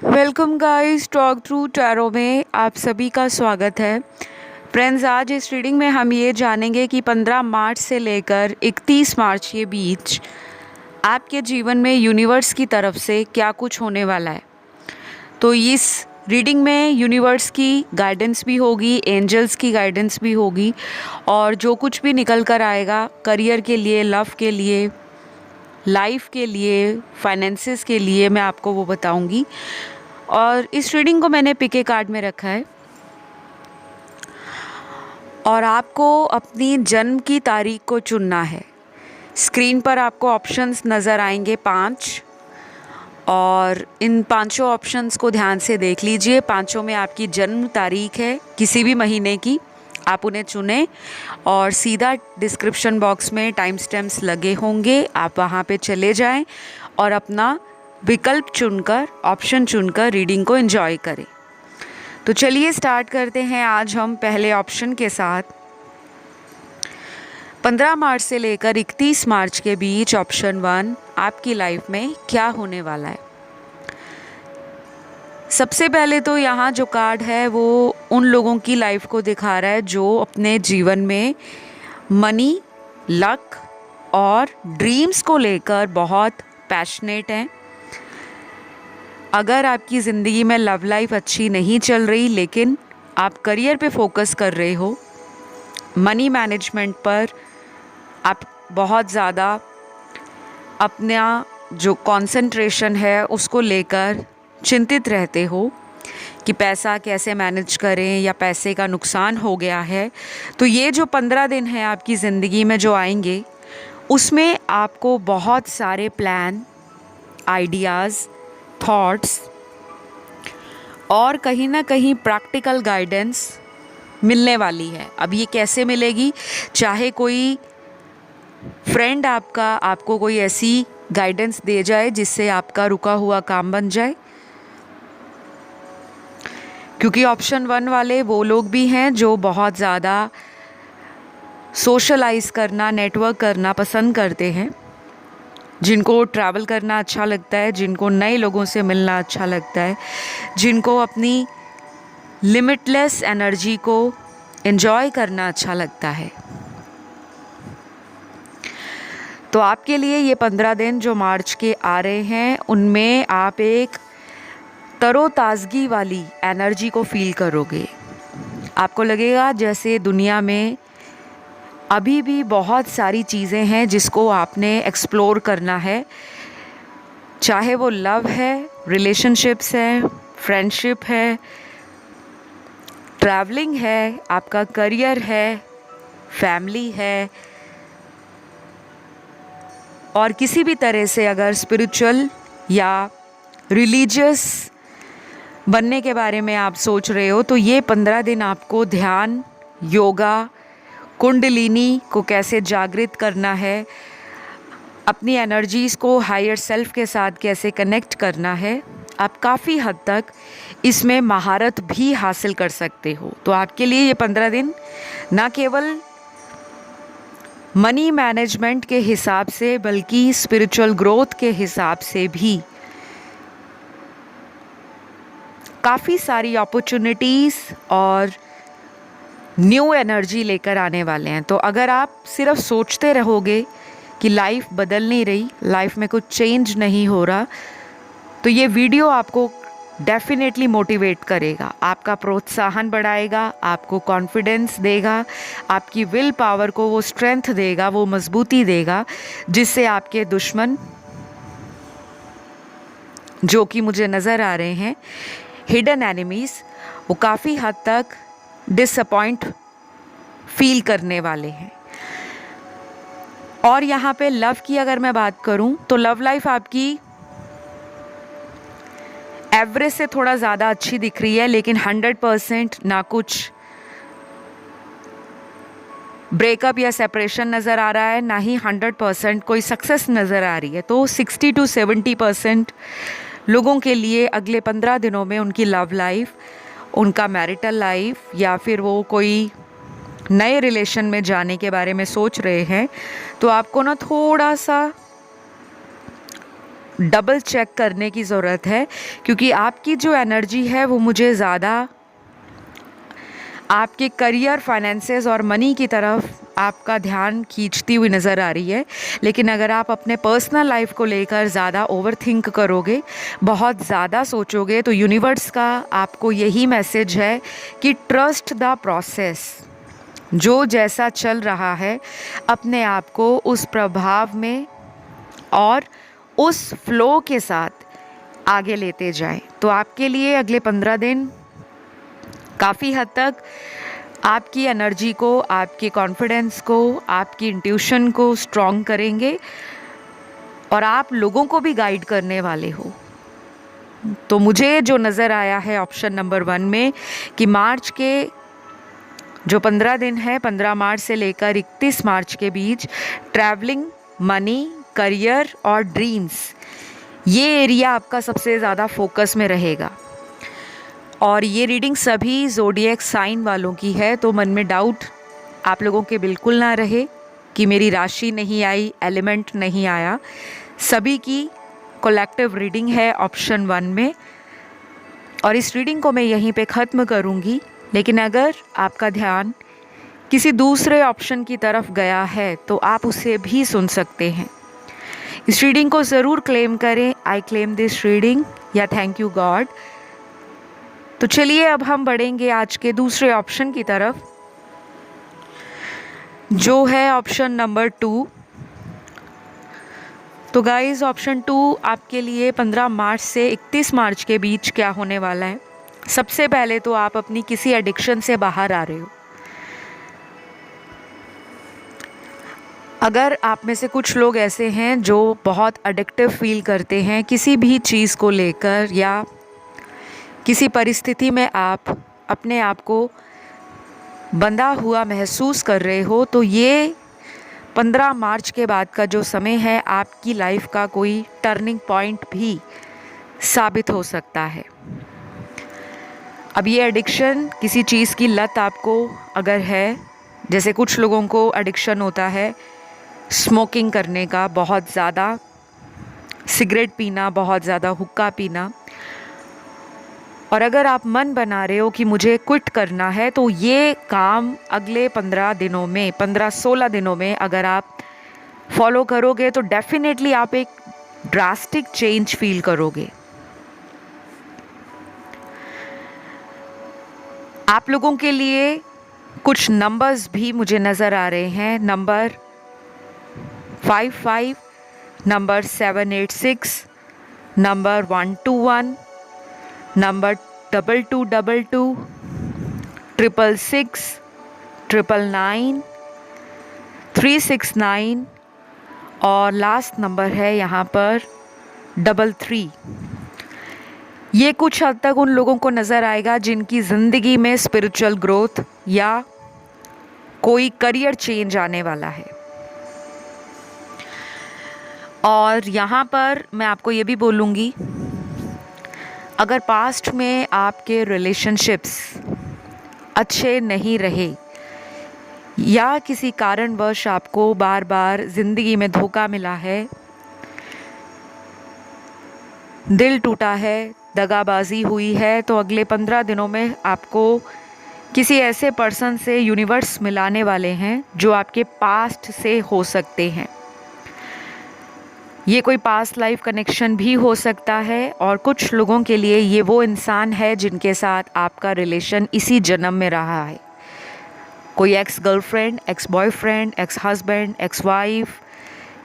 Welcome guys, talk through tarot में आप सभी का स्वागत है। फ्रेंड्स, आज इस रीडिंग में हम ये जानेंगे कि 15 मार्च से लेकर 31 मार्च के बीच आपके जीवन में यूनिवर्स की तरफ से क्या कुछ होने वाला है। तो इस रीडिंग में यूनिवर्स की गाइडेंस भी होगी, एंजल्स की गाइडेंस भी होगी और जो कुछ भी निकल कर आएगा करियर के लिए, लव के लिए, लाइफ के लिए, फाइनेंसेस के लिए, मैं आपको वो बताऊंगी। और इस रीडिंग को मैंने पिके कार्ड में रखा है और आपको अपनी जन्म की तारीख को चुनना है। स्क्रीन पर आपको ऑप्शंस नज़र आएंगे 5 और इन पांचों ऑप्शंस को ध्यान से देख लीजिए। पांचों में आपकी जन्म तारीख है किसी भी महीने की, आप उन्हें चुनें और सीधा डिस्क्रिप्शन बॉक्स में टाइम स्टैम्प्स लगे होंगे, आप वहाँ पे चले जाएं और अपना विकल्प चुनकर, ऑप्शन चुनकर रीडिंग को एंजॉय करें। तो चलिए स्टार्ट करते हैं। आज हम पहले ऑप्शन के साथ 15 मार्च से लेकर 31 मार्च के बीच ऑप्शन 1 आपकी लाइफ में क्या होने वाला है। सबसे पहले तो यहाँ जो कार्ड है वो उन लोगों की लाइफ को दिखा रहा है जो अपने जीवन में मनी, लक और ड्रीम्स को लेकर बहुत पैशनेट हैं। अगर आपकी ज़िंदगी में लव लाइफ अच्छी नहीं चल रही लेकिन आप करियर पे फोकस कर रहे हो, मनी मैनेजमेंट पर आप बहुत ज़्यादा अपना जो कंसंट्रेशन है उसको लेकर चिंतित रहते हो कि पैसा कैसे मैनेज करें या पैसे का नुकसान हो गया है, तो ये जो 15 दिन हैं आपकी ज़िंदगी में जो आएंगे उसमें आपको बहुत सारे प्लान, आइडियाज़, थॉट्स और कहीं ना कहीं प्रैक्टिकल गाइडेंस मिलने वाली है। अब ये कैसे मिलेगी? चाहे कोई फ्रेंड आपको कोई ऐसी गाइडेंस दे जाए जिससे आपका रुका हुआ काम बन जाए, क्योंकि ऑप्शन 1 वाले वो लोग भी हैं जो बहुत ज़्यादा सोशलाइज करना, नेटवर्क करना पसंद करते हैं, जिनको ट्रैवल करना अच्छा लगता है, जिनको नए लोगों से मिलना अच्छा लगता है, जिनको अपनी लिमिटलेस एनर्जी को एंजॉय करना अच्छा लगता है। तो आपके लिए ये 15 दिन जो मार्च के आ रहे हैं उनमें आप एक तरोताज़गी वाली एनर्जी को फील करोगे। आपको लगेगा जैसे दुनिया में अभी भी बहुत सारी चीज़ें हैं जिसको आपने एक्सप्लोर करना है, चाहे वो लव है, रिलेशनशिप्स है, फ्रेंडशिप है, ट्रैवलिंग है, आपका करियर है, फैमिली है, और किसी भी तरह से अगर स्पिरिचुअल या रिलीजियस बनने के बारे में आप सोच रहे हो, तो ये 15 दिन आपको ध्यान, योगा, कुंडलिनी को कैसे जागृत करना है, अपनी एनर्जीज़ को हायर सेल्फ के साथ कैसे कनेक्ट करना है, आप काफ़ी हद तक इसमें महारत भी हासिल कर सकते हो। तो आपके लिए ये 15 दिन ना केवल मनी मैनेजमेंट के हिसाब से बल्कि स्पिरिचुअल ग्रोथ के हिसाब से भी काफ़ी सारी अपॉर्चुनिटीज़ और न्यू एनर्जी लेकर आने वाले हैं। तो अगर आप सिर्फ सोचते रहोगे कि लाइफ बदल नहीं रही, लाइफ में कुछ चेंज नहीं हो रहा, तो ये वीडियो आपको डेफिनेटली मोटिवेट करेगा, आपका प्रोत्साहन बढ़ाएगा, आपको कॉन्फिडेंस देगा, आपकी विल पावर को वो स्ट्रेंथ देगा, वो मजबूती देगा, जिससे आपके दुश्मन जो कि मुझे नज़र आ रहे हैं, हिडन एनिमीज़, वो काफ़ी हद तक डिसअपॉइंट फील करने वाले हैं। और यहाँ पे लव की अगर मैं बात करूँ तो लव लाइफ आपकी एवरेज से थोड़ा ज़्यादा अच्छी दिख रही है, लेकिन 100% ना कुछ ब्रेकअप या सेपरेशन नज़र आ रहा है, ना ही 100% कोई सक्सेस नज़र आ रही है। तो 60 to 70% लोगों के लिए अगले 15 दिनों में उनकी लव लाइफ, उनका मैरिटल लाइफ या फिर वो कोई नए रिलेशन में जाने के बारे में सोच रहे हैं, तो आपको ना थोड़ा सा डबल चेक करने की ज़रूरत है, क्योंकि आपकी जो एनर्जी है वो मुझे ज़्यादा आपके करियर, फाइनेंसेस और मनी की तरफ आपका ध्यान खींचती हुई नज़र आ रही है। लेकिन अगर आप अपने पर्सनल लाइफ को लेकर ज़्यादा ओवरथिंक करोगे, बहुत ज़्यादा सोचोगे, तो यूनिवर्स का आपको यही मैसेज है कि ट्रस्ट द प्रोसेस। जो जैसा चल रहा है अपने आप को उस प्रभाव में और उस फ्लो के साथ आगे लेते जाएं। तो आपके लिए अगले 15 दिन काफ़ी हद तक आपकी एनर्जी को, आपके कॉन्फिडेंस को, आपकी इंट्यूशन को स्ट्रॉन्ग करेंगे और आप लोगों को भी गाइड करने वाले हो। तो मुझे जो नज़र आया है ऑप्शन नंबर 1 में कि मार्च के जो 15 दिन है, 15 मार्च से लेकर 31 मार्च के बीच ट्रैवलिंग, मनी, करियर और ड्रीम्स, ये एरिया आपका सबसे ज़्यादा फोकस में रहेगा। और ये रीडिंग सभी ज़ोडिएक साइन वालों की है, तो मन में डाउट आप लोगों के बिल्कुल ना रहे कि मेरी राशि नहीं आई, एलिमेंट नहीं आया। सभी की कलेक्टिव रीडिंग है ऑप्शन 1 में, और इस रीडिंग को मैं यहीं पे ख़त्म करूँगी। लेकिन अगर आपका ध्यान किसी दूसरे ऑप्शन की तरफ गया है तो आप उसे भी सुन सकते हैं। इस रीडिंग को ज़रूर क्लेम करें, आई क्लेम दिस रीडिंग या थैंक यू गॉड। तो चलिए अब हम बढ़ेंगे आज के दूसरे ऑप्शन की तरफ, जो है ऑप्शन नंबर 2। तो गाइस, ऑप्शन 2 आपके लिए 15 मार्च से 31 मार्च के बीच क्या होने वाला है। सबसे पहले तो आप अपनी किसी एडिक्शन से बाहर आ रहे हो। अगर आप में से कुछ लोग ऐसे हैं जो बहुत एडिक्टिव फील करते हैं किसी भी चीज़ को लेकर, या किसी परिस्थिति में आप अपने आप को बंधा हुआ महसूस कर रहे हो, तो ये 15 मार्च के बाद का जो समय है आपकी लाइफ का कोई टर्निंग पॉइंट भी साबित हो सकता है। अब ये एडिक्शन, किसी चीज़ की लत आपको अगर है, जैसे कुछ लोगों को एडिक्शन होता है स्मोकिंग करने का, बहुत ज़्यादा सिगरेट पीना, बहुत ज़्यादा हुक्का पीना, और अगर आप मन बना रहे हो कि मुझे क्विट करना है, तो ये काम अगले 15 दिनों में, 15-16 दिनों में अगर आप फॉलो करोगे तो डेफिनेटली आप एक ड्रास्टिक चेंज फील करोगे। आप लोगों के लिए कुछ नंबर्स भी मुझे नज़र आ रहे हैं। नंबर 55, नंबर 786, नंबर 121, नंबर 2222, 666, 999, 369 और लास्ट नंबर है यहाँ पर 33। ये कुछ हद तक उन लोगों को नज़र आएगा जिनकी ज़िंदगी में स्पिरिचुअल ग्रोथ या कोई करियर चेंज आने वाला है। और यहाँ पर मैं आपको ये भी बोलूँगी, अगर पास्ट में आपके रिलेशनशिप्स अच्छे नहीं रहे या किसी कारणवश आपको बार बार ज़िंदगी में धोखा मिला है, दिल टूटा है, दगाबाजी हुई है, तो अगले 15 दिनों में आपको किसी ऐसे पर्सन से यूनिवर्स मिलाने वाले हैं जो आपके पास्ट से हो सकते हैं। ये कोई पास्ट लाइफ कनेक्शन भी हो सकता है, और कुछ लोगों के लिए ये वो इंसान है जिनके साथ आपका रिलेशन इसी जन्म में रहा है। कोई ex girlfriend, ex boyfriend, ex husband, ex wife,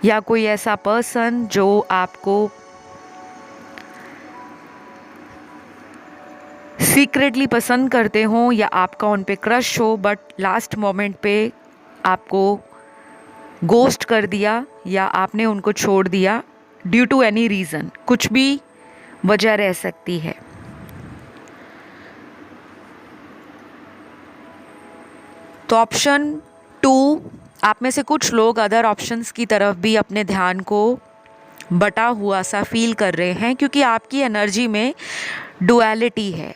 या कोई ऐसा पर्सन जो आपको सीक्रेटली पसंद करते हो या आपका उन पे क्रश हो, बट लास्ट मोमेंट पे आपको गोस्ट कर दिया या आपने उनको छोड़ दिया ड्यू टू एनी रीज़न। कुछ भी वजह रह सकती है। तो ऑप्शन 2, आप में से कुछ लोग अदर ऑप्शंस की तरफ भी अपने ध्यान को बटा हुआ सा फील कर रहे हैं, क्योंकि आपकी एनर्जी में डुअलिटी है,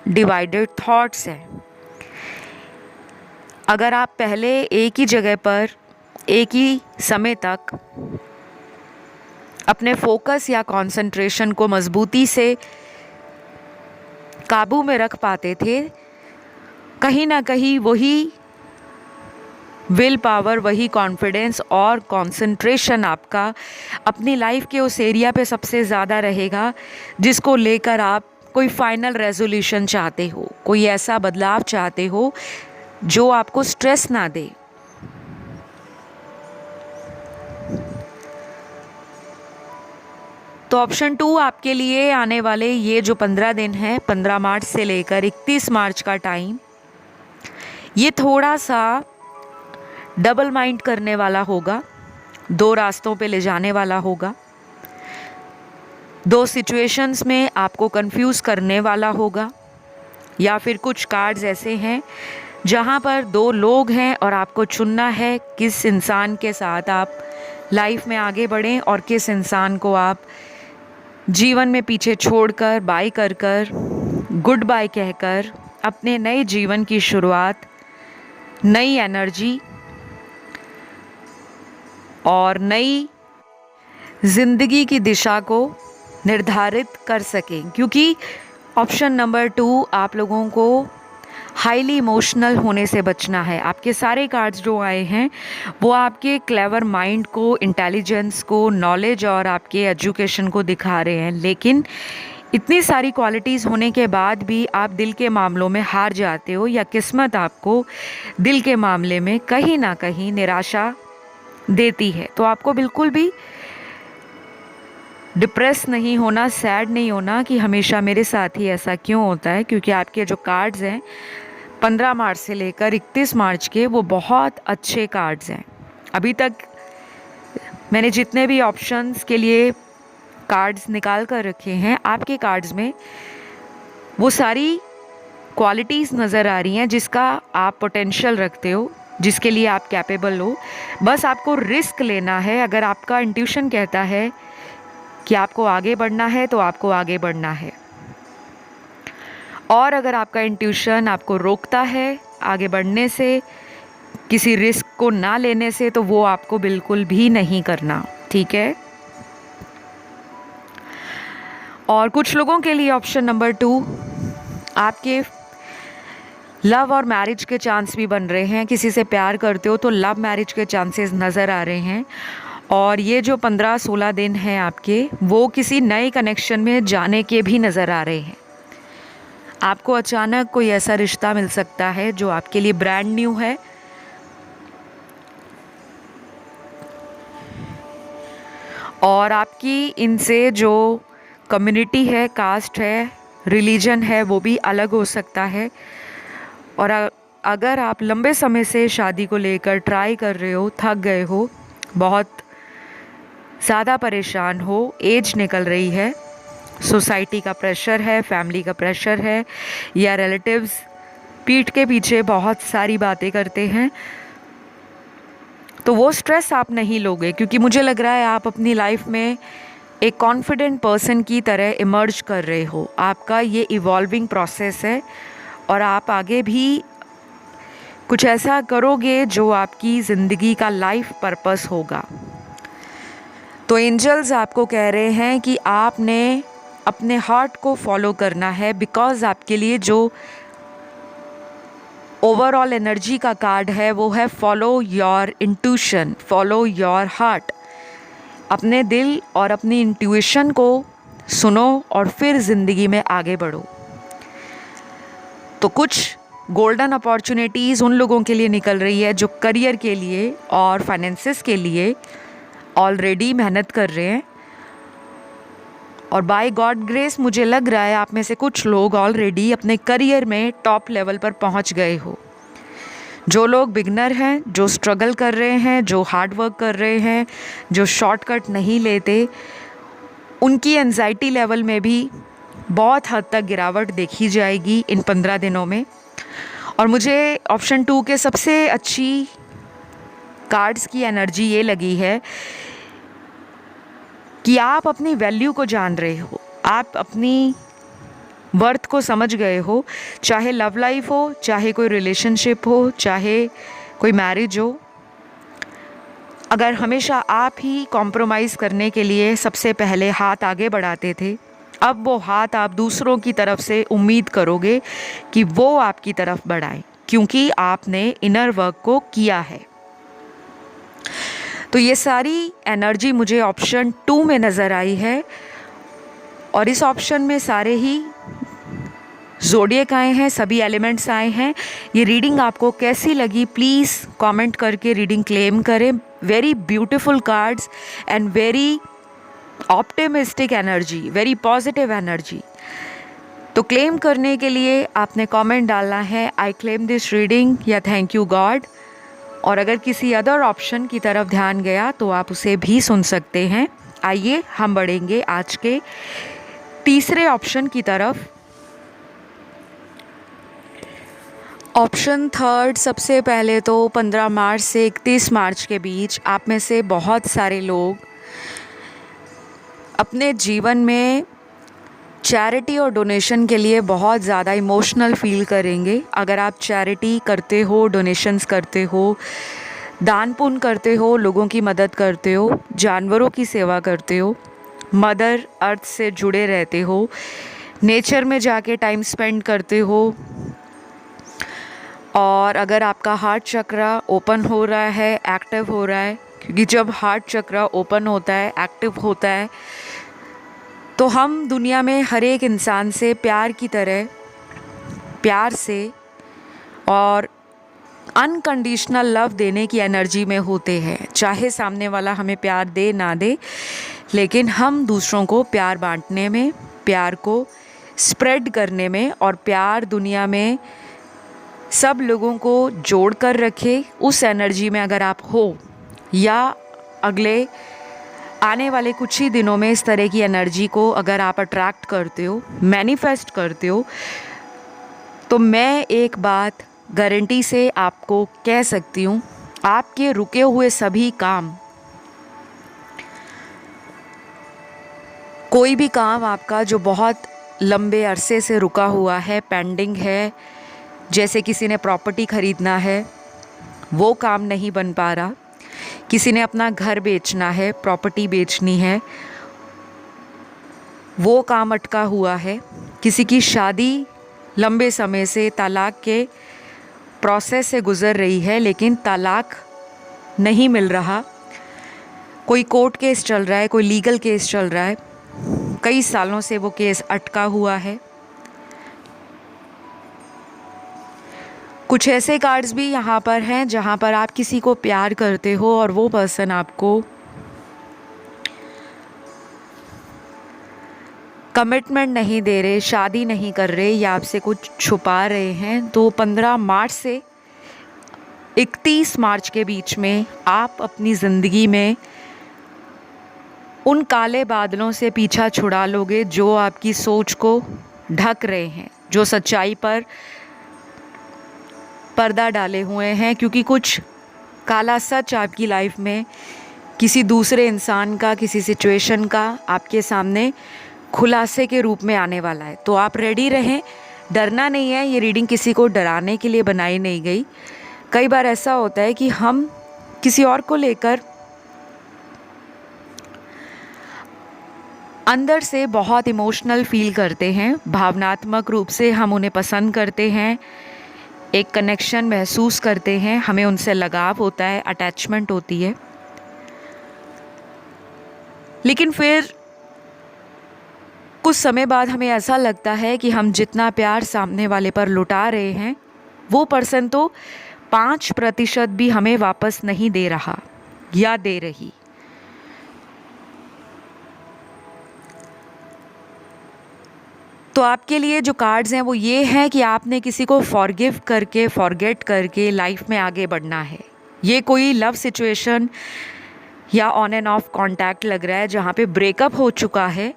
डिवाइडेड थॉट्स हैं। अगर आप पहले एक ही जगह पर एक ही समय तक अपने फोकस या कंसंट्रेशन को मजबूती से काबू में रख पाते थे, कहीं ना कहीं वही विल पावर, वही कॉन्फिडेंस और कंसंट्रेशन आपका अपनी लाइफ के उस एरिया पे सबसे ज़्यादा रहेगा जिसको लेकर आप कोई फाइनल रेजोल्यूशन चाहते हो, कोई ऐसा बदलाव चाहते हो जो आपको स्ट्रेस ना दे। तो ऑप्शन 2 आपके लिए आने वाले ये जो 15 दिन है, 15 मार्च से लेकर 31 मार्च का टाइम, ये थोड़ा सा डबल माइंड करने वाला होगा, दो रास्तों पे ले जाने वाला होगा, दो सिचुएशंस में आपको कंफ्यूज करने वाला होगा, या फिर कुछ कार्ड्स ऐसे हैं जहाँ पर दो लोग हैं और आपको चुनना है किस इंसान के साथ आप लाइफ में आगे बढ़ें और किस इंसान को आप जीवन में पीछे छोड़कर बाय कर कर गुड बाय कहकर अपने नए जीवन की शुरुआत, नई एनर्जी और नई ज़िंदगी की दिशा को निर्धारित कर सकें। क्योंकि ऑप्शन नंबर 2 आप लोगों को हाईली इमोशनल होने से बचना है। आपके सारे कार्ड्स जो आए हैं वो आपके क्लेवर माइंड को, इंटेलिजेंस को, नॉलेज और आपके एजुकेशन को दिखा रहे हैं, लेकिन इतनी सारी क्वालिटीज़ होने के बाद भी आप दिल के मामलों में हार जाते हो या किस्मत आपको दिल के मामले में कहीं ना कहीं निराशा देती है। तो आपको बिल्कुल भी डिप्रेस नहीं होना, सैड नहीं होना कि हमेशा मेरे साथ ही ऐसा क्यों होता है, क्योंकि आपके जो कार्ड्स हैं 15 मार्च से लेकर 31 मार्च के वो बहुत अच्छे कार्ड्स हैं। अभी तक मैंने जितने भी ऑप्शंस के लिए कार्ड्स निकाल कर रखे हैं, आपके कार्ड्स में वो सारी क्वालिटीज़ नज़र आ रही हैं जिसका आप पोटेंशियल रखते हो, जिसके लिए आप कैपेबल हो। बस आपको रिस्क लेना है। अगर आपका इंट्यूशन कहता है कि आपको आगे बढ़ना है तो आपको आगे बढ़ना है, और अगर आपका इंट्यूशन आपको रोकता है आगे बढ़ने से, किसी रिस्क को ना लेने से, तो वो आपको बिल्कुल भी नहीं करना, ठीक है। और कुछ लोगों के लिए ऑप्शन नंबर 2 आपके लव और मैरिज के चांस भी बन रहे हैं। किसी से प्यार करते हो तो लव मैरिज के चांसेस नज़र आ रहे हैं, और ये जो 15-16 दिन हैं आपके, वो किसी नए कनेक्शन में जाने के भी नज़र आ रहे हैं। आपको अचानक कोई ऐसा रिश्ता मिल सकता है जो आपके लिए ब्रांड न्यू है, और आपकी इनसे जो कम्युनिटी है, कास्ट है, रिलीजन है, वो भी अलग हो सकता है। और अगर आप लंबे समय से शादी को लेकर ट्राई कर रहे हो, थक गए हो, बहुत ज़्यादा परेशान हो, एज निकल रही है, सोसाइटी का प्रेशर है, फैमिली का प्रेशर है, या रिलेटिव्स पीठ के पीछे बहुत सारी बातें करते हैं, तो वो स्ट्रेस आप नहीं लोगे, क्योंकि मुझे लग रहा है आप अपनी लाइफ में एक कॉन्फिडेंट पर्सन की तरह इमर्ज कर रहे हो। आपका ये इवॉल्विंग प्रोसेस है और आप आगे भी कुछ ऐसा करोगे जो आपकी ज़िंदगी का लाइफ पर्पस होगा। तो एंजल्स आपको कह रहे हैं कि आपने अपने हार्ट को फॉलो करना है, बिकॉज़ आपके लिए जो ओवरऑल एनर्जी का कार्ड है वो है follow your intuition, follow your heart. अपने दिल और अपनी इंट्यूशन को सुनो और फिर ज़िंदगी में आगे बढ़ो। तो कुछ गोल्डन अपॉर्चुनिटीज़ उन लोगों के लिए निकल रही है जो करियर के लिए और फाइनेंसेस के लिए ऑलरेडी मेहनत कर रहे हैं, और बाय गॉड ग्रेस मुझे लग रहा है आप में से कुछ लोग ऑलरेडी अपने करियर में टॉप लेवल पर पहुंच गए हो। जो लोग बिगनर हैं, जो स्ट्रगल कर रहे हैं, जो हार्ड वर्क कर रहे हैं, जो शॉर्टकट नहीं लेते, उनकी एंजाइटी लेवल में भी बहुत हद तक गिरावट देखी जाएगी इन 15 दिनों में। और मुझे ऑप्शन 2 के सबसे अच्छी कार्ड्स की एनर्जी ये लगी है कि आप अपनी वैल्यू को जान रहे हो, आप अपनी वर्थ को समझ गए हो। चाहे लव लाइफ हो, चाहे कोई रिलेशनशिप हो, चाहे कोई मैरिज हो, अगर हमेशा आप ही कॉम्प्रोमाइज़ करने के लिए सबसे पहले हाथ आगे बढ़ाते थे, अब वो हाथ आप दूसरों की तरफ से उम्मीद करोगे कि वो आपकी तरफ बढ़ाएं, क्योंकि आपने इनर वर्क को किया है। तो ये सारी एनर्जी मुझे ऑप्शन 2 में नज़र आई है, और इस ऑप्शन में सारे ही ज़ोडिएक आए हैं, सभी एलिमेंट्स आए हैं। ये रीडिंग आपको कैसी लगी प्लीज़ कमेंट करके रीडिंग क्लेम करें। Very beautiful cards and very optimistic energy, very positive energy. तो क्लेम करने के लिए आपने कमेंट डालना है आई क्लेम दिस रीडिंग या थैंक यू गॉड। और अगर किसी अदर ऑप्शन की तरफ ध्यान गया तो आप उसे भी सुन सकते हैं। आइए हम बढ़ेंगे आज के तीसरे ऑप्शन की तरफ। ऑप्शन थर्ड, सबसे पहले तो 15 मार्च से 31 मार्च के बीच आप में से बहुत सारे लोग अपने जीवन में चैरिटी और डोनेशन के लिए बहुत ज़्यादा इमोशनल फील करेंगे। अगर आप चैरिटी करते हो, डोनेशंस करते हो, दान पुण्य करते हो, लोगों की मदद करते हो, जानवरों की सेवा करते हो, मदर अर्थ से जुड़े रहते हो, नेचर में जाके टाइम स्पेंड करते हो, और अगर आपका हार्ट चक्र ओपन हो रहा है, एक्टिव हो रहा है, क्योंकि जब हार्ट चक्र ओपन होता है, एक्टिव होता है, तो हम दुनिया में हर एक इंसान से प्यार की तरह, प्यार से और अनकंडीशनल लव देने की एनर्जी में होते हैं। चाहे सामने वाला हमें प्यार दे ना दे, लेकिन हम दूसरों को प्यार बांटने में, प्यार को स्प्रेड करने में, और प्यार दुनिया में सब लोगों को जोड़ कर रखे, उस एनर्जी में अगर आप हो, या अगले आने वाले कुछ ही दिनों में इस तरह की एनर्जी को अगर आप अट्रैक्ट करते हो, मैनिफेस्ट करते हो, तो मैं एक बात गारंटी से आपको कह सकती हूँ, आपके रुके हुए सभी काम, कोई भी काम आपका जो बहुत लंबे अरसे से रुका हुआ है, पेंडिंग है, जैसे किसी ने प्रॉपर्टी ख़रीदना है, वो काम नहीं बन पा रहा, किसी ने अपना घर बेचना है, प्रॉपर्टी बेचनी है, वो काम अटका हुआ है, किसी की शादी लंबे समय से तलाक के प्रोसेस से गुज़र रही है लेकिन तलाक नहीं मिल रहा, कोई कोर्ट केस चल रहा है, कोई लीगल केस चल रहा है, कई सालों से वो केस अटका हुआ है। कुछ ऐसे कार्ड्स भी यहाँ पर हैं जहाँ पर आप किसी को प्यार करते हो और वो पर्सन आपको कमिटमेंट नहीं दे रहे, शादी नहीं कर रहे, या आपसे कुछ छुपा रहे हैं। तो 15 मार्च से 31 मार्च के बीच में आप अपनी ज़िंदगी में उन काले बादलों से पीछा छुड़ा लोगे जो आपकी सोच को ढक रहे हैं, जो सच्चाई पर पर्दा डाले हुए हैं, क्योंकि कुछ काला सच आपकी लाइफ में किसी दूसरे इंसान का, किसी सिचुएशन का आपके सामने खुलासे के रूप में आने वाला है। तो आप रेडी रहें, डरना नहीं है। ये रीडिंग किसी को डराने के लिए बनाई नहीं गई। कई बार ऐसा होता है कि हम किसी और को लेकर अंदर से बहुत इमोशनल फील करते हैं, भावनात्मक रूप से हम उन्हें पसंद करते हैं, एक कनेक्शन महसूस करते हैं, हमें उनसे लगाव होता है, अटैचमेंट होती है, लेकिन फिर कुछ समय बाद हमें ऐसा लगता है कि हम जितना प्यार सामने वाले पर लुटा रहे हैं, वो पर्सन तो 5% भी हमें वापस नहीं दे रहा या दे रही। तो आपके लिए जो कार्ड्स हैं वो ये हैं कि आपने किसी को फॉरगिव करके, फॉरगेट करके लाइफ में आगे बढ़ना है। ये कोई लव सिचुएशन या ऑन एंड ऑफ कांटेक्ट लग रहा है जहाँ पे ब्रेकअप हो चुका है,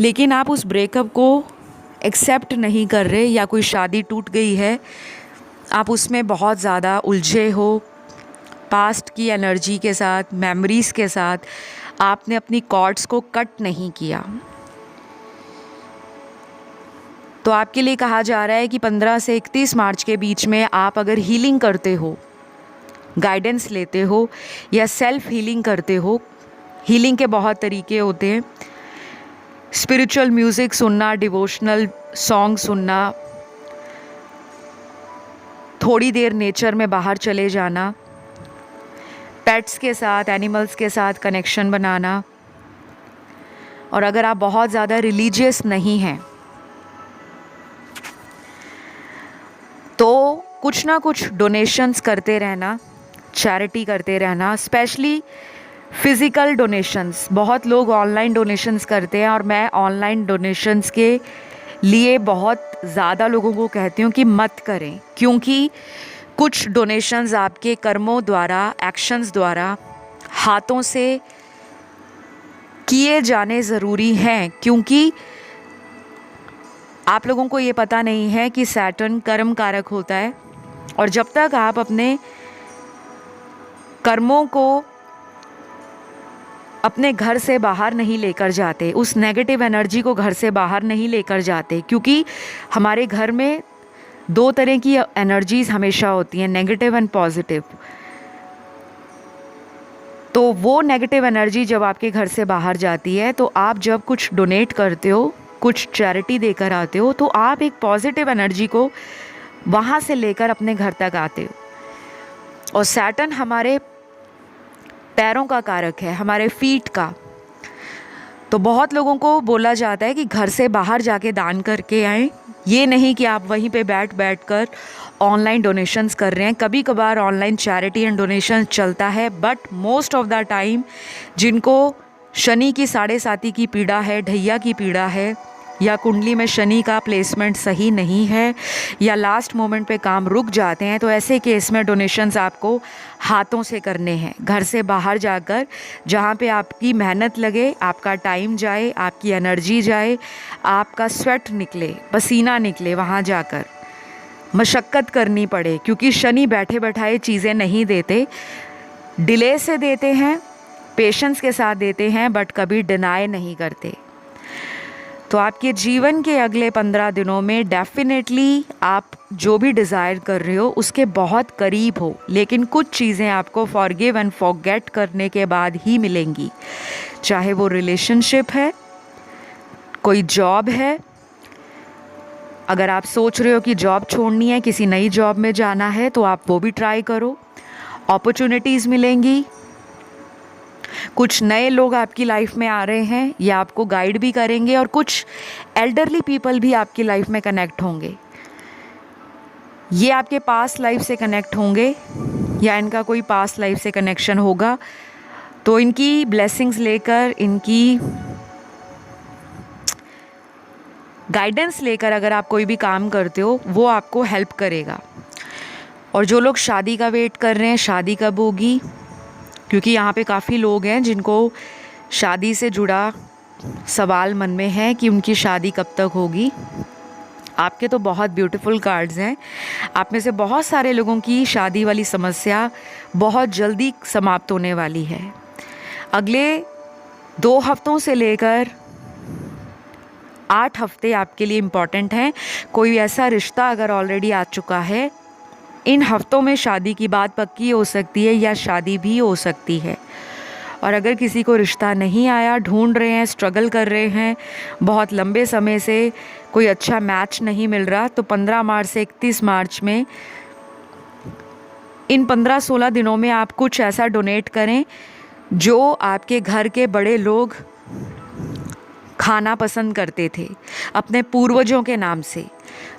लेकिन आप उस ब्रेकअप को एक्सेप्ट नहीं कर रहे, या कोई शादी टूट गई है, आप उसमें बहुत ज़्यादा उलझे हो पास्ट की एनर्जी के साथ, मेमोरीज़ के साथ, आपने अपनी कॉर्ड्स को कट नहीं किया। तो आपके लिए कहा जा रहा है कि 15 से 31 मार्च के बीच में आप अगर हीलिंग करते हो गाइडेंस लेते हो या सेल्फ हीलिंग करते हो। हीलिंग के बहुत तरीके होते हैं, स्पिरिचुअल म्यूज़िक सुनना, डिवोशनल सॉन्ग सुनना, थोड़ी देर नेचर में बाहर चले जाना, पेट्स के साथ, एनिमल्स के साथ कनेक्शन बनाना। और अगर आप बहुत ज़्यादा रिलीजियस नहीं हैं तो कुछ ना कुछ डोनेशंस करते रहना, चैरिटी करते रहना, स्पेशली फ़िज़िकल डोनेशंस। बहुत लोग ऑनलाइन डोनेशंस करते हैं और मैं ऑनलाइन डोनेशंस के लिए बहुत ज़्यादा लोगों को कहती हूँ कि मत करें, क्योंकि कुछ डोनेशंस आपके कर्मों द्वारा, एक्शंस द्वारा, हाथों से किए जाने ज़रूरी हैं। क्योंकि आप लोगों को ये पता नहीं है कि सैटर्न कर्म कारक होता है, और जब तक आप अपने कर्मों को अपने घर से बाहर नहीं लेकर जाते, उस नेगेटिव एनर्जी को घर से बाहर नहीं लेकर जाते, क्योंकि हमारे घर में दो तरह की एनर्जीज हमेशा होती हैं, नेगेटिव एंड पॉजिटिव। तो वो नेगेटिव एनर्जी जब आपके घर से बाहर जाती है, तो आप जब कुछ डोनेट करते हो, कुछ चैरिटी देकर आते हो, तो आप एक पॉजिटिव एनर्जी को वहाँ से लेकर अपने घर तक आते हो। और सैटर्न हमारे पैरों का कारक है, हमारे फीट का। तो बहुत लोगों को बोला जाता है कि घर से बाहर जाके दान करके आएं, ये नहीं कि आप वहीं पे बैठ कर ऑनलाइन डोनेशंस कर रहे हैं। कभी कभार ऑनलाइन चैरिटी एंड डोनेशन चलता है, but most of the time जिनको शनि की 7.5 की पीड़ा है, ढैया की पीड़ा है, या कुंडली में शनि का प्लेसमेंट सही नहीं है, या लास्ट मोमेंट पे काम रुक जाते हैं, तो ऐसे केस में डोनेशंस आपको हाथों से करने हैं, घर से बाहर जाकर, जहाँ पे आपकी मेहनत लगे, आपका टाइम जाए, आपकी एनर्जी जाए, आपका स्वेट निकले, पसीना निकले, वहाँ जाकर मशक्क़त करनी पड़े। क्योंकि शनि बैठे बैठाए चीज़ें नहीं देते, डिले से देते हैं, पेशेंस के साथ देते हैं, बट कभी डिनाई नहीं करते। तो आपके जीवन के अगले 15 दिनों में डेफिनेटली आप जो भी डिज़ायर कर रहे हो उसके बहुत करीब हो, लेकिन कुछ चीज़ें आपको फॉरगिव एंड फॉरगेट करने के बाद ही मिलेंगी। चाहे वो रिलेशनशिप है, कोई जॉब है, अगर आप सोच रहे हो कि जॉब छोड़नी है, किसी नई जॉब में जाना है, तो आप वो भी ट्राई करो, अपॉर्चुनिटीज़ मिलेंगी। कुछ नए लोग आपकी लाइफ में आ रहे हैं, या आपको गाइड भी करेंगे, और कुछ एल्डरली पीपल भी आपकी लाइफ में कनेक्ट होंगे। ये आपके पास्ट लाइफ से कनेक्ट होंगे, या इनका कोई पास्ट लाइफ से कनेक्शन होगा। तो इनकी ब्लेसिंग्स लेकर, इनकी गाइडेंस लेकर अगर आप कोई भी काम करते हो, वो आपको हेल्प करेगा। और जो लोग शादी का वेट कर रहे हैं, शादी कब होगी, क्योंकि यहाँ पे काफ़ी लोग हैं जिनको शादी से जुड़ा सवाल मन में है कि उनकी शादी कब तक होगी। आपके तो बहुत ब्यूटीफुल कार्ड्स हैं, आप में से बहुत सारे लोगों की शादी वाली समस्या बहुत जल्दी समाप्त होने वाली है। अगले 2 हफ्तों से लेकर 8 हफ्ते आपके लिए इम्पॉर्टेंट हैं। कोई ऐसा रिश्ता अगर ऑलरेडी आ चुका है, इन हफ्तों में शादी की बात पक्की हो सकती है, या शादी भी हो सकती है। और अगर किसी को रिश्ता नहीं आया, ढूंढ रहे हैं, स्ट्रगल कर रहे हैं, बहुत लंबे समय से कोई अच्छा मैच नहीं मिल रहा, तो 15 मार्च से 31 मार्च में, इन 15-16 दिनों में आप कुछ ऐसा डोनेट करें जो आपके घर के बड़े लोग खाना पसंद करते थे अपने पूर्वजों के नाम से।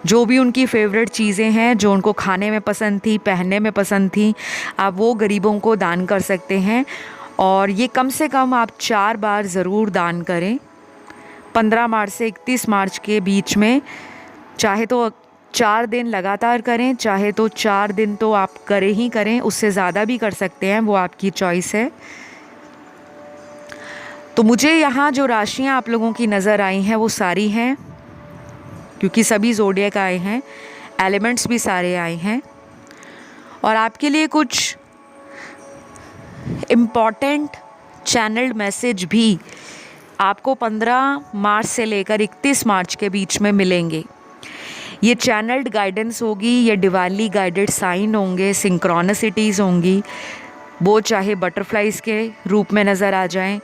जो भी उनकी फेवरेट चीज़ें हैं, जो उनको खाने में पसंद थी, पहनने में पसंद थी, आप वो गरीबों को दान कर सकते हैं। और ये कम से कम आप 4 बार ज़रूर दान करें, 15 मार्च से 31 मार्च के बीच में। चाहे तो 4 दिन लगातार करें, चाहे तो 4 दिन तो आप करें ही करें, उससे ज़्यादा भी कर सकते हैं, वो आपकी चॉइस है। तो मुझे यहाँ जो राशियाँ आप लोगों की नज़र आई हैं वो सारी हैं, क्योंकि सभी ज़ोडिएक आए हैं, एलिमेंट्स भी सारे आए हैं। और आपके लिए कुछ इम्पॉर्टेंट चैनल्ड मैसेज भी आपको 15 मार्च से लेकर 31 मार्च के बीच में मिलेंगे। ये चैनल्ड गाइडेंस होगी, ये दिवाली गाइडेड साइन होंगे, सिंक्रोनिसिटीज़ होंगी, वो चाहे बटरफ्लाइज़ के रूप में नज़र आ जाएं,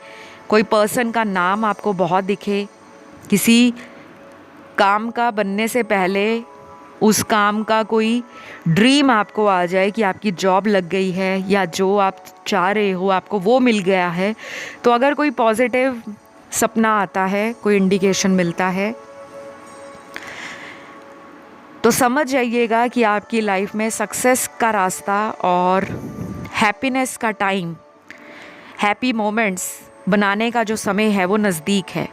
कोई पर्सन का नाम आपको बहुत दिखे, किसी काम का बनने से पहले उस काम का कोई ड्रीम आपको आ जाए कि आपकी जॉब लग गई है या जो आप चाह रहे हो आपको वो मिल गया है। तो अगर कोई पॉजिटिव सपना आता है, कोई इंडिकेशन मिलता है, तो समझ जाइएगा कि आपकी लाइफ में सक्सेस का रास्ता और हैप्पीनेस का टाइम, हैप्पी मोमेंट्स बनाने का जो समय है वो नज़दीक है।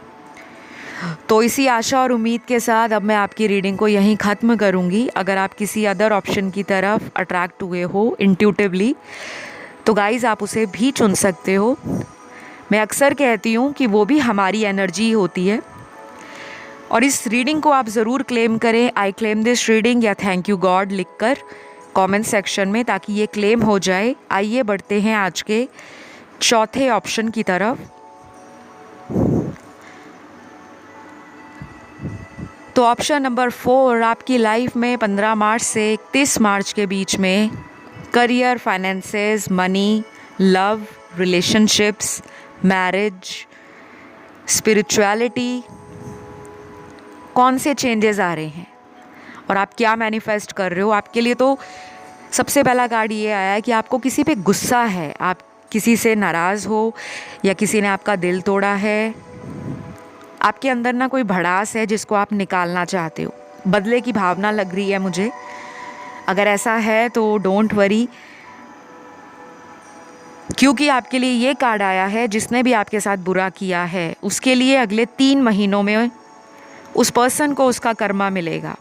तो इसी आशा और उम्मीद के साथ अब मैं आपकी रीडिंग को यहीं ख़त्म करूँगी। अगर आप किसी अदर ऑप्शन की तरफ अट्रैक्ट हुए हो इंट्यूटिवली, तो गाइज़ आप उसे भी चुन सकते हो। मैं अक्सर कहती हूँ कि वो भी हमारी एनर्जी होती है। और इस रीडिंग को आप ज़रूर क्लेम करें, आई क्लेम दिस रीडिंग या थैंक यू गॉड लिखकर कमेंट सेक्शन में, ताकि ये क्लेम हो जाए। आइए बढ़ते हैं आज के चौथे ऑप्शन की तरफ। तो ऑप्शन नंबर 4, आपकी लाइफ में 15 मार्च से 31 मार्च के बीच में career, finances, money, love, relationships, marriage, spirituality, कौन से चेंजेस आ रहे हैं और आप क्या मैनिफेस्ट कर रहे हो। आपके लिए तो सबसे पहला कार्ड ये आया है कि आपको किसी पे गुस्सा है, आप किसी से नाराज़ हो या किसी ने आपका दिल तोड़ा है। आपके अंदर ना कोई भड़ास है जिसको आप निकालना चाहते हो, बदले की भावना लग रही है मुझे। अगर ऐसा है तो डोंट वरी, क्योंकि आपके लिए ये कार्ड आया है जिसने भी आपके साथ बुरा किया है उसके लिए अगले 3 महीनों में उस पर्सन को उसका कर्मा मिलेगा।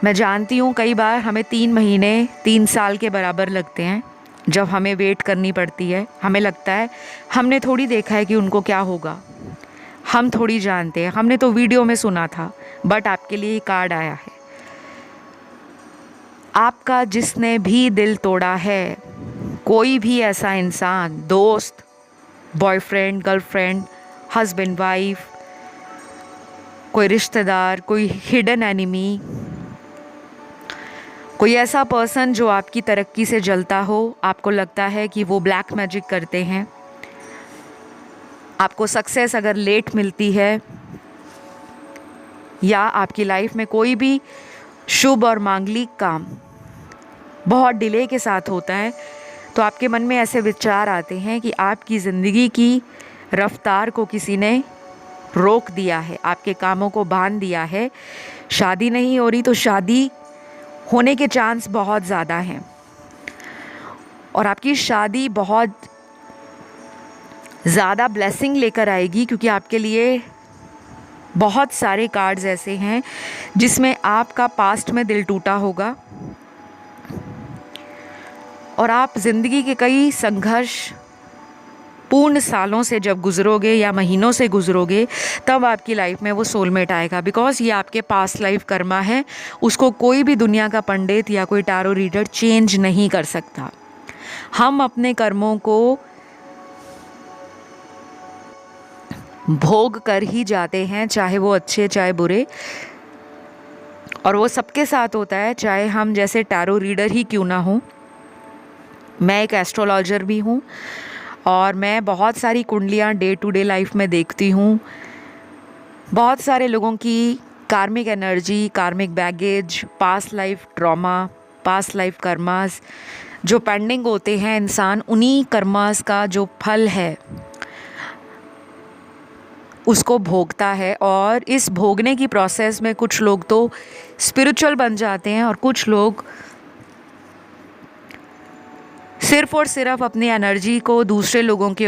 मैं जानती हूँ कई बार हमें 3 महीने 3 साल के बराबर लगते हैं जब हमें वेट करनी पड़ती है। हमें लगता है हमने थोड़ी देखा है कि उनको क्या होगा, हम थोड़ी जानते हैं, हमने तो वीडियो में सुना था। बट आपके लिए कार्ड आया है, आपका जिसने भी दिल तोड़ा है, कोई भी ऐसा इंसान, दोस्त, बॉयफ्रेंड, गर्लफ्रेंड, हस्बैंड वाइफ, कोई रिश्तेदार, कोई हिडन एनिमी, कोई ऐसा पर्सन जो आपकी तरक्की से जलता हो, आपको लगता है कि वो ब्लैक मैजिक करते हैं, आपको सक्सेस अगर लेट मिलती है या आपकी लाइफ में कोई भी शुभ और मांगलिक काम बहुत डिले के साथ होता है, तो आपके मन में ऐसे विचार आते हैं कि आपकी ज़िंदगी की रफ्तार को किसी ने रोक दिया है, आपके कामों को बांध दिया है। शादी नहीं हो रही तो शादी होने के चांस बहुत ज़्यादा हैं और आपकी शादी बहुत ज़्यादा ब्लेसिंग लेकर आएगी, क्योंकि आपके लिए बहुत सारे कार्ड्स ऐसे हैं जिसमें आपका पास्ट में दिल टूटा होगा और आप ज़िंदगी के कई संघर्ष पूर्ण सालों से जब गुजरोगे या महीनों से गुजरोगे, तब आपकी लाइफ में वो सोलमेट आएगा। बिकॉज़ ये आपके पास्ट लाइफ कर्मा है, उसको कोई भी दुनिया का पंडित या कोई टारो रीडर चेंज नहीं कर सकता। हम अपने कर्मों को भोग कर ही जाते हैं, चाहे वो अच्छे चाहे बुरे, और वो सबके साथ होता है, चाहे हम जैसे टारो रीडर ही क्यों ना हो। मैं एक एस्ट्रोलॉजर भी हूँ और मैं बहुत सारी कुंडलियाँ डे टू डे लाइफ में देखती हूँ। बहुत सारे लोगों की कार्मिक एनर्जी, कार्मिक baggage, past life trauma, past life karmas जो पेंडिंग होते हैं, इंसान उन्हीं कर्मास का जो फल है उसको भोगता है। और इस भोगने की प्रोसेस में कुछ लोग तो स्पिरिचुअल बन जाते हैं और कुछ लोग सिर्फ़ और सिर्फ अपनी एनर्जी को दूसरे लोगों के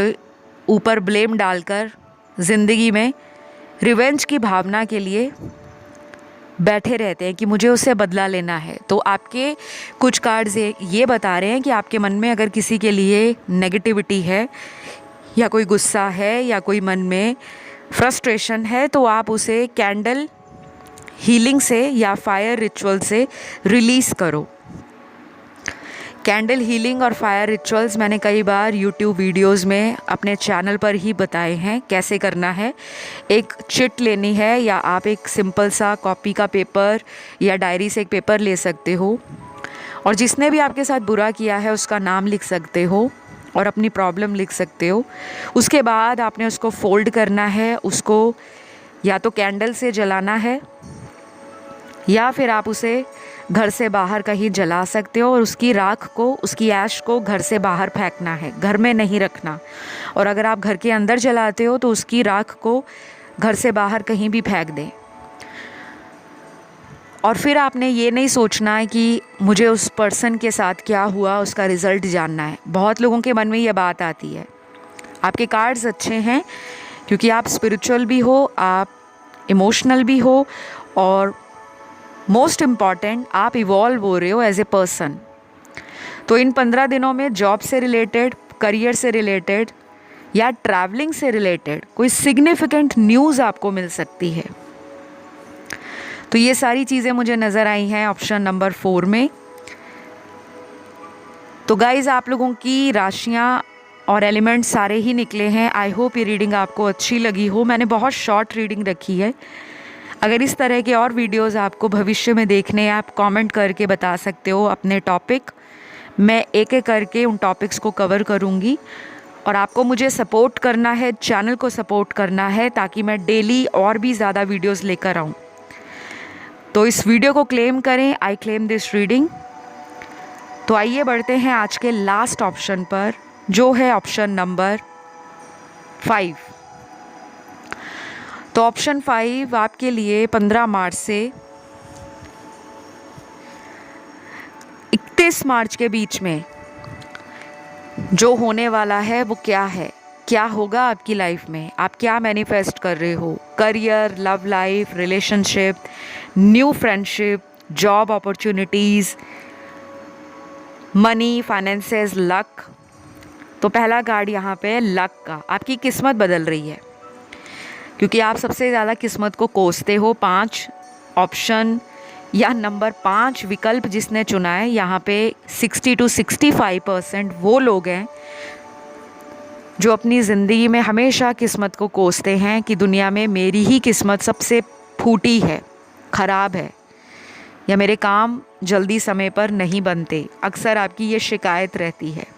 ऊपर ब्लेम डालकर ज़िंदगी में रिवेंज की भावना के लिए बैठे रहते हैं कि मुझे उससे बदला लेना है। तो आपके कुछ कार्ड्स ये बता रहे हैं कि आपके मन में अगर किसी के लिए नेगेटिविटी है या कोई गुस्सा है या कोई मन में फ्रस्ट्रेशन है, तो आप उसे कैंडल हीलिंग से या फायर रिचुअल से रिलीज़ करो। कैंडल हीलिंग और फायर रिचुअल्स मैंने कई बार यूट्यूब वीडियोस में अपने चैनल पर ही बताए हैं कैसे करना है। एक चिट लेनी है या आप एक सिंपल सा कॉपी का पेपर या डायरी से एक पेपर ले सकते हो और जिसने भी आपके साथ बुरा किया है उसका नाम लिख सकते हो और अपनी प्रॉब्लम लिख सकते हो। उसके बाद आपने उसको फोल्ड करना है, उसको या तो कैंडल से जलाना है या फिर आप उसे घर से बाहर कहीं जला सकते हो और उसकी राख को, उसकी ऐश को घर से बाहर फेंकना है, घर में नहीं रखना। और अगर आप घर के अंदर जलाते हो तो उसकी राख को घर से बाहर कहीं भी फेंक दें। और फिर आपने ये नहीं सोचना है कि मुझे उस पर्सन के साथ क्या हुआ, उसका रिज़ल्ट जानना है। बहुत लोगों के मन में ये बात आती है। आपके कार्ड्स अच्छे हैं क्योंकि आप स्पिरिचुअल भी हो, आप इमोशनल भी हो और मोस्ट इम्पॉर्टेंट आप इवॉल्व हो रहे हो एज ए पर्सन। तो इन 15 दिनों में जॉब से रिलेटेड, करियर से रिलेटेड या ट्रैवलिंग से रिलेटेड कोई सिग्निफिकेंट न्यूज़ आपको मिल सकती है। तो ये सारी चीज़ें मुझे नज़र आई हैं ऑप्शन नंबर 4 में। तो गाइज़, आप लोगों की राशियाँ और एलिमेंट्स सारे ही निकले हैं। आई होप ये रीडिंग आपको अच्छी लगी हो। मैंने बहुत शॉर्ट रीडिंग रखी है। अगर इस तरह के और वीडियोस आपको भविष्य में देखने हैं, आप कमेंट करके बता सकते हो अपने टॉपिक। मैं एक एक करके उन टॉपिक्स को कवर करूँगी और आपको मुझे सपोर्ट करना है, चैनल को सपोर्ट करना है ताकि मैं डेली और भी ज़्यादा वीडियोस लेकर आऊँ। तो इस वीडियो को क्लेम करें, आई क्लेम दिस रीडिंग। तो आइए बढ़ते हैं आज के लास्ट ऑप्शन पर, जो है ऑप्शन नंबर 5। तो ऑप्शन 5 आपके लिए 15 मार्च से 31 मार्च के बीच में जो होने वाला है वो क्या है, क्या होगा आपकी लाइफ में, आप क्या मैनिफेस्ट कर रहे हो। Career, love life, relationship, new friendship, job opportunities, money, finances, luck. तो पहला कार्ड यहाँ पे लक का, आपकी किस्मत बदल रही है क्योंकि आप सबसे ज़्यादा किस्मत को कोसते हो। 5 ऑप्शन या नंबर 5 विकल्प जिसने चुना है, यहाँ पे 60 to 65% वो लोग हैं जो अपनी ज़िंदगी में हमेशा किस्मत को कोसते हैं कि दुनिया में मेरी ही किस्मत सबसे फूटी है, ख़राब है, या मेरे काम जल्दी समय पर नहीं बनते। अक्सर आपकी ये शिकायत रहती है।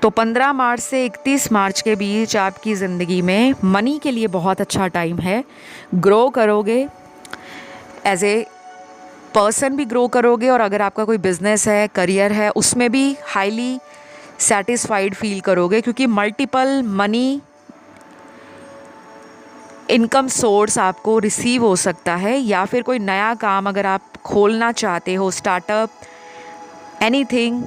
तो 15 मार्च से 31 मार्च के बीच आपकी ज़िंदगी में मनी के लिए बहुत अच्छा टाइम है। ग्रो करोगे, एज ए पर्सन भी ग्रो करोगे और अगर आपका कोई बिज़नेस है, करियर है, उसमें भी हाईली सेटिस्फाइड फील करोगे क्योंकि मल्टीपल मनी इनकम सोर्स आपको रिसीव हो सकता है। या फिर कोई नया काम अगर आप खोलना चाहते हो, स्टार्टअप, एनीथिंग,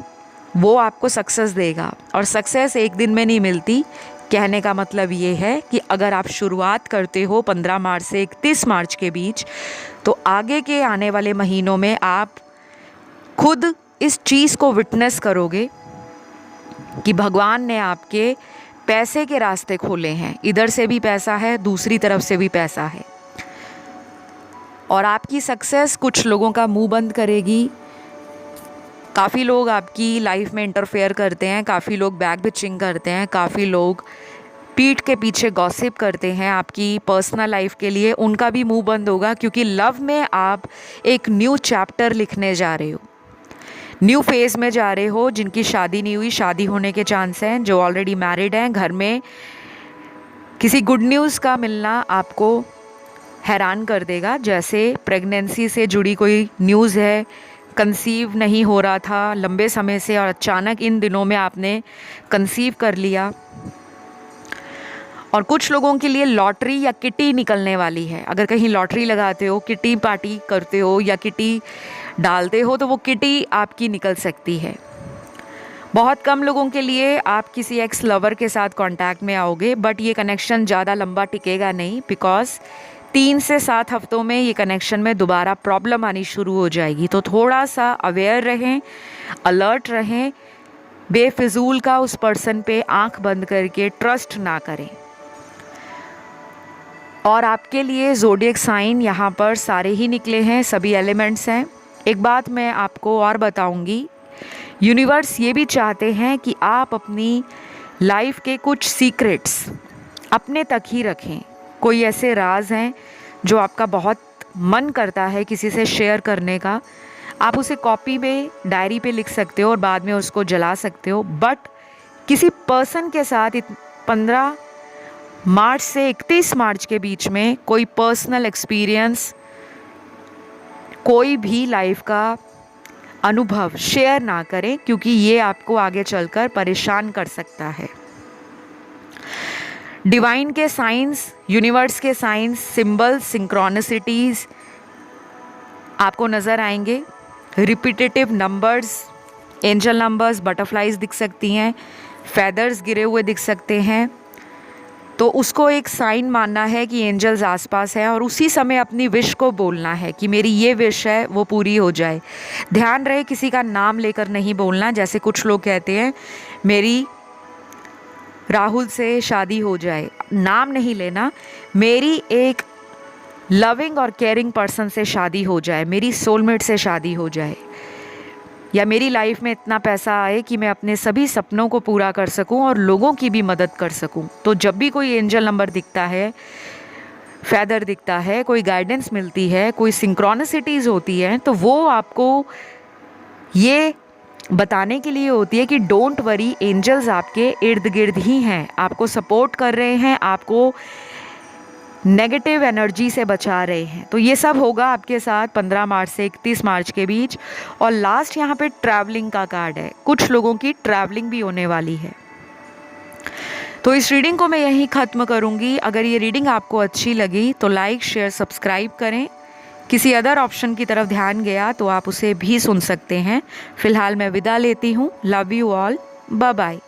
वो आपको सक्सेस देगा। और सक्सेस एक दिन में नहीं मिलती। कहने का मतलब ये है कि अगर आप शुरुआत करते हो 15 मार्च से 31 मार्च के बीच, तो आगे के आने वाले महीनों में आप खुद इस चीज़ को विटनेस करोगे कि भगवान ने आपके पैसे के रास्ते खोले हैं। इधर से भी पैसा है, दूसरी तरफ से भी पैसा है और आपकी सक्सेस कुछ लोगों का मुंह बंद करेगी। काफ़ी लोग आपकी लाइफ में इंटरफेयर करते हैं, काफ़ी लोग बैक बिचिंग करते हैं, काफ़ी लोग पीठ के पीछे गॉसिप करते हैं आपकी पर्सनल लाइफ के लिए। उनका भी मुंह बंद होगा क्योंकि लव में आप एक न्यू चैप्टर लिखने जा रहे हो, न्यू फेज़ में जा रहे हो। जिनकी शादी नहीं हुई, शादी होने के चांस हैं। जो ऑलरेडी मैरिड हैं, घर में किसी गुड न्यूज़ का मिलना आपको हैरान कर देगा। जैसे प्रेगनेंसी से जुड़ी कोई न्यूज़ है, कंसीव नहीं हो रहा था लंबे समय से और अचानक इन दिनों में आपने कंसीव कर लिया। और कुछ लोगों के लिए लॉटरी या किटी निकलने वाली है। अगर कहीं लॉटरी लगाते हो, किटी पार्टी करते हो या किटी डालते हो, तो वो किटी आपकी निकल सकती है। बहुत कम लोगों के लिए आप किसी एक्स लवर के साथ कांटेक्ट में आओगे, बट ये कनेक्शन ज़्यादा लंबा टिकेगा नहीं, बिकॉज 3 से 7 हफ्तों में ये कनेक्शन में दोबारा प्रॉब्लम आनी शुरू हो जाएगी। तो थोड़ा सा अवेयर रहें, अलर्ट रहें, बेफिजूल का उस पर्सन पे आंख बंद करके ट्रस्ट ना करें। और आपके लिए ज़ोडिएक साइन यहाँ पर सारे ही निकले हैं, सभी एलिमेंट्स हैं। एक बात मैं आपको और बताऊंगी, यूनिवर्स ये भी चाहते हैं कि आप अपनी लाइफ के कुछ सीक्रेट्स अपने तक ही रखें। कोई ऐसे राज हैं जो आपका बहुत मन करता है किसी से शेयर करने का, आप उसे कॉपी में डायरी पे लिख सकते हो और बाद में उसको जला सकते हो, बट किसी पर्सन के साथ 15 मार्च से 31 मार्च के बीच में कोई पर्सनल एक्सपीरियंस, कोई भी लाइफ का अनुभव शेयर ना करें, क्योंकि ये आपको आगे चलकर परेशान कर सकता है। डिवाइन के साइंस, यूनिवर्स के साइंस, सिंबल्स, सिंक्रोनिसिटीज़ आपको नज़र आएंगे। Repetitive numbers, angel numbers, butterflies दिख सकती हैं, फेदर्स गिरे हुए दिख सकते हैं। तो उसको एक साइन मानना है कि एंजल्स आसपास है और उसी समय अपनी विश को बोलना है कि मेरी ये विश है वो पूरी हो जाए। ध्यान रहे किसी का नाम लेकर नहीं बोलना, जैसे कुछ लोग कहते हैं मेरी राहुल से शादी हो जाए, नाम नहीं लेना। मेरी एक लविंग और केयरिंग पर्सन से शादी हो जाए, मेरी सोलमेट से शादी हो जाए, या मेरी लाइफ में इतना पैसा आए कि मैं अपने सभी सपनों को पूरा कर सकूं और लोगों की भी मदद कर सकूं। तो जब भी कोई एंजल नंबर दिखता है, फेदर दिखता है, कोई गाइडेंस मिलती है, कोई सिंक्रोनिसिटीज़ होती है, तो वो आपको ये बताने के लिए होती है कि डोंट वरी, एंजल्स आपके इर्द गिर्द ही हैं, आपको सपोर्ट कर रहे हैं, आपको नेगेटिव एनर्जी से बचा रहे हैं। तो ये सब होगा आपके साथ 15 मार्च से 31 मार्च के बीच। और लास्ट यहाँ पे ट्रैवलिंग का कार्ड है, कुछ लोगों की ट्रैवलिंग भी होने वाली है। तो इस रीडिंग को मैं यहीं ख़त्म करूँगी। अगर ये रीडिंग आपको अच्छी लगी तो लाइक, शेयर, सब्सक्राइब करें। किसी अदर ऑप्शन की तरफ ध्यान गया तो आप उसे भी सुन सकते हैं। फ़िलहाल मैं विदा लेती हूँ। Love you all, bye bye.